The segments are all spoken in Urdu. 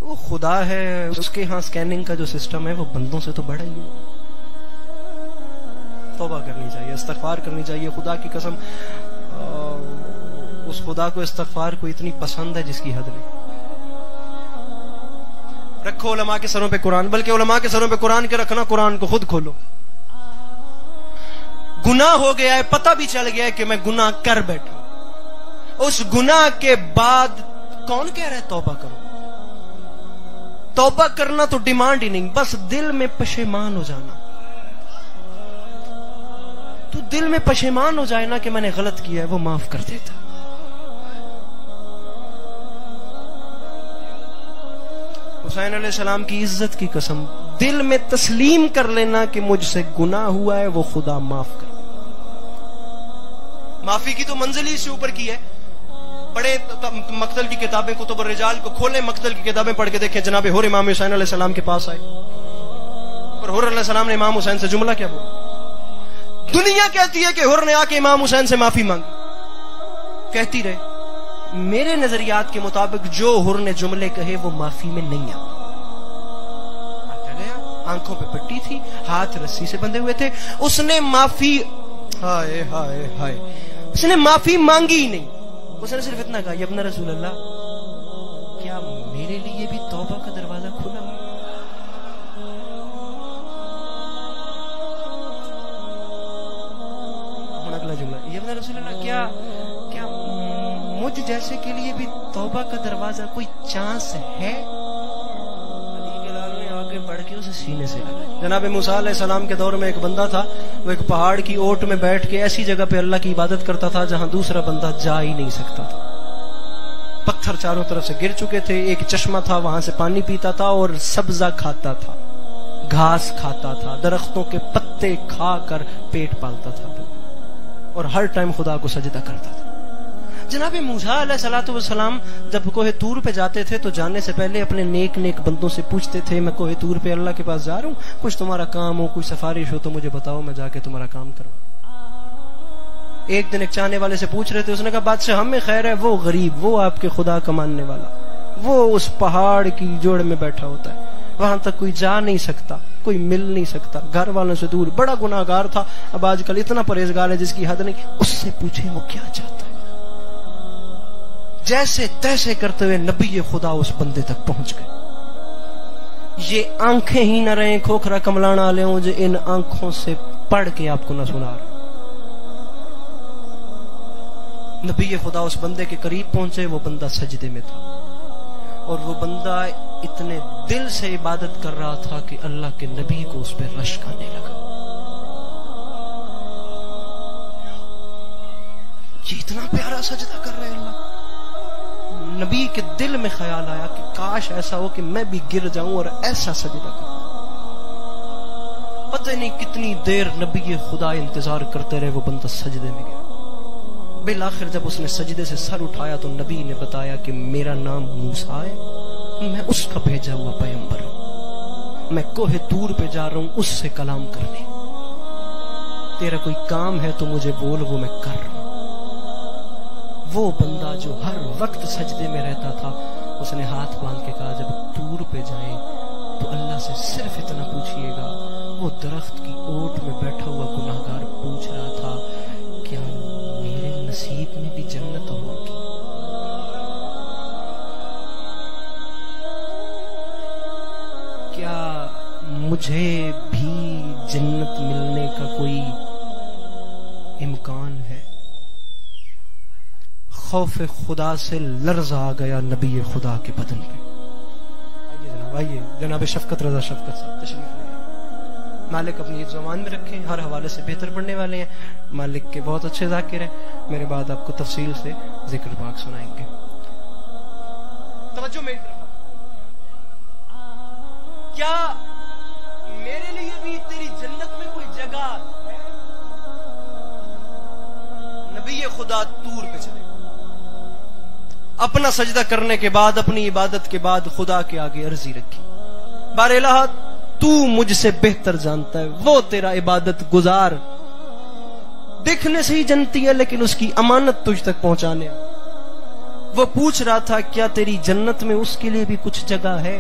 وہ خدا ہے، اس کے ہاں سکیننگ کا جو سسٹم ہے وہ بندوں سے تو بڑا ہی ہے. توبہ کرنی چاہیے، استغفار کرنی چاہیے. خدا کی قسم اس خدا کو استغفار کو اتنی پسند ہے جس کی حد نہیں. رکھو علماء کے سروں پہ قرآن، بلکہ علماء کے سروں پہ قرآن کے رکھنا، قرآن کو خود کھولو. گناہ ہو گیا ہے، پتہ بھی چل گیا ہے کہ میں گناہ کر بیٹھا. اس گناہ کے بعد کون کہہ رہا ہے توبہ کرو؟ توبہ کرنا تو ڈیمانڈ ہی نہیں، بس دل میں پشیمان ہو جانا. تو دل میں پشیمان ہو جائے نا کہ میں نے غلط کیا ہے، وہ معاف کر دیتا. حسین علیہ السلام کی عزت کی قسم، دل میں تسلیم کر لینا کہ مجھ سے گناہ ہوا ہے، وہ خدا معاف کر. معافی کی تو منزل ہی سے اوپر کی ہے. پڑھیں مقتل کی کتابیں، کتب الرجال کو کھولیں، مقتل کی کتابیں پڑھ کے دیکھیں. جناب حر امام حسین علیہ السلام کے پاس آئے اور حر علیہ السلام نے امام حسین سے جملہ کیا بولا؟ دنیا کہتی ہے کہ حر نے آ کے امام حسین سے معافی مانگی. کہتی رہے، میرے نظریات کے مطابق جو حر نے جملے کہے وہ معافی میں نہیں آتا گیا. آنکھوں پہ پٹی تھی، ہاتھ رسی سے بندھے ہوئے تھے. اس نے معافی، ہائے ہائے ہائے، اس نے معافی مانگی ہی نہیں. اس نے صرف اتنا کہا، یا ابن رسول اللہ، کیا میرے لیے بھی توبہ کا دروازہ کھلا ہوا؟ اگلا جملہ، یا ابن رسول اللہ، کیا مجھ جیسے کے لیے بھی توبہ کا دروازہ کوئی چانس ہے؟ علی کے لال نے آگے بڑھ کے اسے سینے سے لگا. جناب موسیٰ علیہ السلام کے دور میں ایک بندہ تھا، وہ ایک پہاڑ کی اوٹ میں بیٹھ کے ایسی جگہ پہ اللہ کی عبادت کرتا تھا جہاں دوسرا بندہ جا ہی نہیں سکتا تھا. پتھر چاروں طرف سے گر چکے تھے، ایک چشمہ تھا، وہاں سے پانی پیتا تھا اور سبزہ کھاتا تھا، گھاس کھاتا تھا، درختوں کے پتے کھا کر پیٹ پالتا تھا اور ہر ٹائم خدا کو سجدہ کرتا تھا. جناب موسیٰ علیہ السلام جب کوہ طور پہ جاتے تھے تو جانے سے پہلے اپنے نیک نیک بندوں سے پوچھتے تھے، میں کوہ طور پہ اللہ کے پاس جا رہا ہوں، کچھ تمہارا کام ہو، کوئی سفارش ہو تو مجھے بتاؤ، میں جا کے تمہارا کام کروں. ایک دن ایک چاہنے والے سے پوچھ رہے تھے، اس نے کہا بادشاہ ہمیں خیر ہے، وہ غریب، وہ آپ کے خدا کا ماننے والا، وہ اس پہاڑ کی جوڑ میں بیٹھا ہوتا ہے، وہاں تک کوئی جا نہیں سکتا، کوئی مل نہیں سکتا، گھر والوں سے دور، بڑا گناہگار تھا، اب آج کل اتنا پرہیزگار ہے جس کی حد نہیں. اس سے پوچھیں وہ کیا چاہتا ہے. جیسے تیسے کرتے ہوئے نبی خدا اس بندے تک پہنچ گئے. یہ آنکھیں ہی نہ رہیں کھوکھرا کملانا لے ہوں جو ان آنکھوں سے پڑھ کے آپ کو نہ سنا رہا. نبی خدا اس بندے کے قریب پہنچے، وہ بندہ سجدے میں تھا اور وہ بندہ اتنے دل سے عبادت کر رہا تھا کہ اللہ کے نبی کو اس پہ رشک آنے لگا. یہ اتنا پیارا سجدہ کر رہے ہیں اللہ. نبی کے دل میں خیال آیا کہ کاش ایسا ہو کہ میں بھی گر جاؤں اور ایسا سجدہ کروں. پتہ نہیں کتنی دیر نبی خدا انتظار کرتے رہے، وہ بندہ سجدے میں گیا. بالآخر جب اس نے سجدے سے سر اٹھایا تو نبی نے بتایا کہ میرا نام موسیٰ ہے، میں اس کا بھیجا ہوا پیغمبر ہوں، میں کوہ طور پہ جا رہا ہوں اس سے کلام کرنے. تیرا کوئی کام ہے تو مجھے بول، وہ میں کر رہا ہوں. وہ بندہ جو ہر وقت سجدے میں رہتا تھا، اس نے ہاتھ باندھ کے کہا جب طور پہ جائیں تو اللہ سے صرف اتنا پوچھئے گا. وہ درخت کی اوٹ میں بیٹھا ہوا گناہگار پوچھ رہا تھا، کیا میرے نصیب میں بھی جنت ہوگی؟ کیا مجھے بھی جنت ملنے کا کوئی امکان ہے؟ خوف خدا سے لرز آ گیا نبی خدا کے بدن پہ. آئیے جناب، آئیے جناب شفقت رضا شفقت صاحب تشریف لائیں. مالک اپنی زبان میں رکھیں، ہر حوالے سے بہتر پڑھنے والے ہیں، مالک کے بہت اچھے ذاکر ہیں. میرے بعد آپ کو تفصیل سے ذکر پاک سنائیں گے. توجہ میری طرف. کیا میرے لیے بھی تیری جنت میں کوئی جگہ ہے؟ نبی خدا طور پہ چلے، اپنا سجدہ کرنے کے بعد، اپنی عبادت کے بعد خدا کے آگے عرضی رکھی، بار الہ تو مجھ سے بہتر جانتا ہے، وہ تیرا عبادت گزار دیکھنے سے ہی جنتی ہے لیکن اس کی امانت تجھ تک پہنچانے، وہ پوچھ رہا تھا کیا تیری جنت میں اس کے لیے بھی کچھ جگہ ہے؟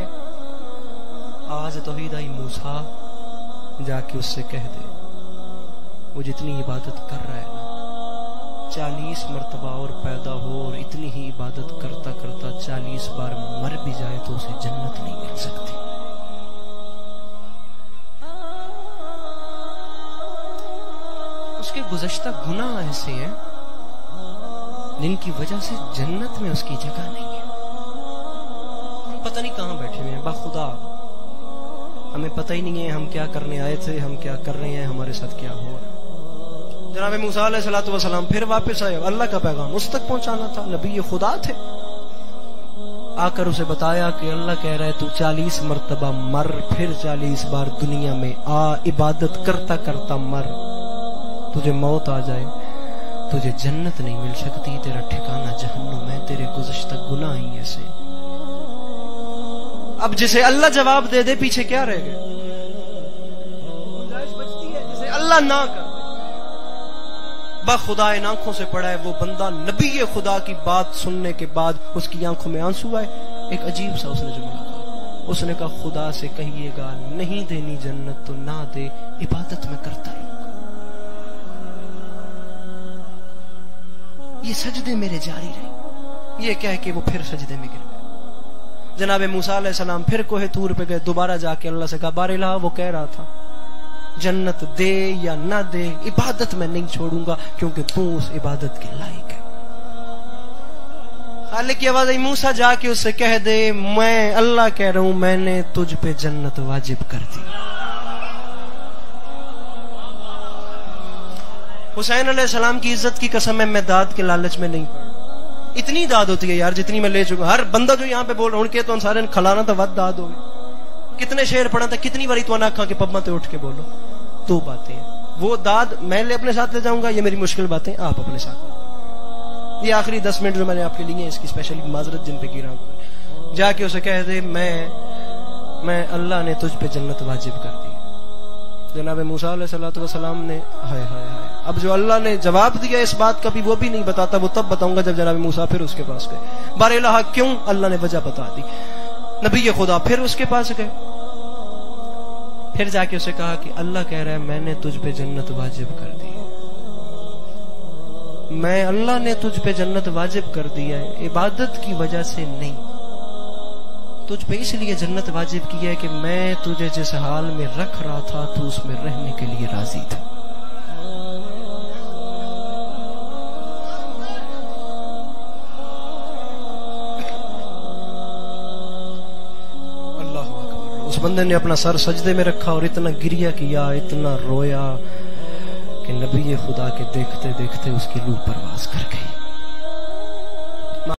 آواز توحید آئی، موسیٰ جا کے اس سے کہہ دے وہ جتنی عبادت کر رہا ہے نا 40 مرتبہ اور پیدا ہو اور اتنی ہی عبادت کرتا کرتا 40 بار مر بھی جائے تو اسے جنت نہیں مل سکتی۔ اس کے گزشتہ گناہ ایسے ہیں جن کی وجہ سے جنت میں اس کی جگہ نہیں ہے۔ ہم پتہ نہیں کہاں بیٹھے ہوئے ہیں، باخدا ہمیں پتہ ہی نہیں ہے ہم کیا کرنے آئے تھے، ہم کیا کر رہے ہیں، ہمارے ساتھ کیا ہو رہا ہے۔ جناب موسیٰ علیہ السلام پھر واپس آئے، اللہ کا پیغام اس تک پہنچانا تھا، نبی خدا تھے۔ آ کر اسے بتایا کہ اللہ کہہ رہا ہے تو 40 مرتبہ مر، پھر 40 بار دنیا میں آ، عبادت کرتا کرتا مر، تجھے موت آ جائے تجھے جنت نہیں مل سکتی، تیرا ٹھکانہ جہنم ہے، تیرے گزشتہ گناہ ہی ایسے۔ اب جسے اللہ جواب دے دے پیچھے کیا رہ گئے؟ گنجائش بچتی ہے جسے اللہ نہ کر دے۔ بخدا ان آنکھوں سے پڑا ہے وہ بندہ، نبی خدا کی بات سننے کے بعد اس کی آنکھوں میں آنسو آئے۔ ایک عجیب سا اس نے جملہ کہا، اس نے کہا خدا سے کہیے گا نہیں دینی جنت تو نہ دے، عبادت میں کرتا رہوں گا۔ یہ سجدے میرے جاری رہے، یہ کہہ کے وہ پھر سجدے میں گر گئے۔ جناب موسیٰ علیہ السلام پھر کوہ طور پہ گئے، دوبارہ جا کے اللہ سے کہا بار الہ وہ کہہ رہا تھا جنت دے یا نہ دے عبادت میں نہیں چھوڑوں گا کیونکہ تو اس عبادت کے لائق ہے۔ خالق کی آواز آئی موسیٰ جا کے اس سے کہہ دے میں اللہ کہہ رہا ہوں میں نے تجھ پہ جنت واجب کر دی۔ حسین علیہ السلام کی عزت کی قسم ہے میں داد کے لالچ میں نہیں پڑا، اتنی داد ہوتی ہے یار جتنی میں لے چکا۔ ہر بندہ جو یہاں پہ بول رہا ہوں ان کے تو انسارے کھلانا تھا ود داد ہوگی، کتنے شعر پڑھا تھا، کتنی باری تو انا کھا کے پبا تے اٹھ کے بولو، دو باتیں ہیں، وہ داد میں اپنے ساتھ لے جاؤں گا، یہ میری مشکل باتیں آپ اپنے ساتھ۔ یہ آخری 10 منٹ جو میں نے آپ کے لیے ہیں اس کی اسپیشلی معذرت جن پہ گرا ہوں، جا کے اسے کہہ دے میں اللہ نے تجھ پہ جنت واجب کر دی۔ جناب موسیٰ علیہ السلام نے ہائے ہائے ہائے، اب جو اللہ نے جواب دیا اس بات کا بھی وہ بھی نہیں بتاتا، وہ تب بتاؤں گا جب جناب موسیٰ پھر اس کے پاس گئے۔ بار الہ کیوں؟ اللہ نے وجہ بتا دی۔ نبی خدا پھر اس کے پاس گئے، پھر جا کے اسے کہا کہ اللہ کہہ رہا ہے میں نے تجھ پہ جنت واجب کر دی، میں اللہ نے تجھ پہ جنت واجب کر دیا ہے، عبادت کی وجہ سے نہیں، تجھ پہ اس لیے جنت واجب کی ہے کہ میں تجھے جس حال میں رکھ رہا تھا تو اس میں رہنے کے لیے راضی تھا۔ اس بندے نے اپنا سر سجدے میں رکھا اور اتنا گریہ کیا، اتنا رویا کہ نبی خدا کے دیکھتے دیکھتے اس کی روح پرواز کر گئی۔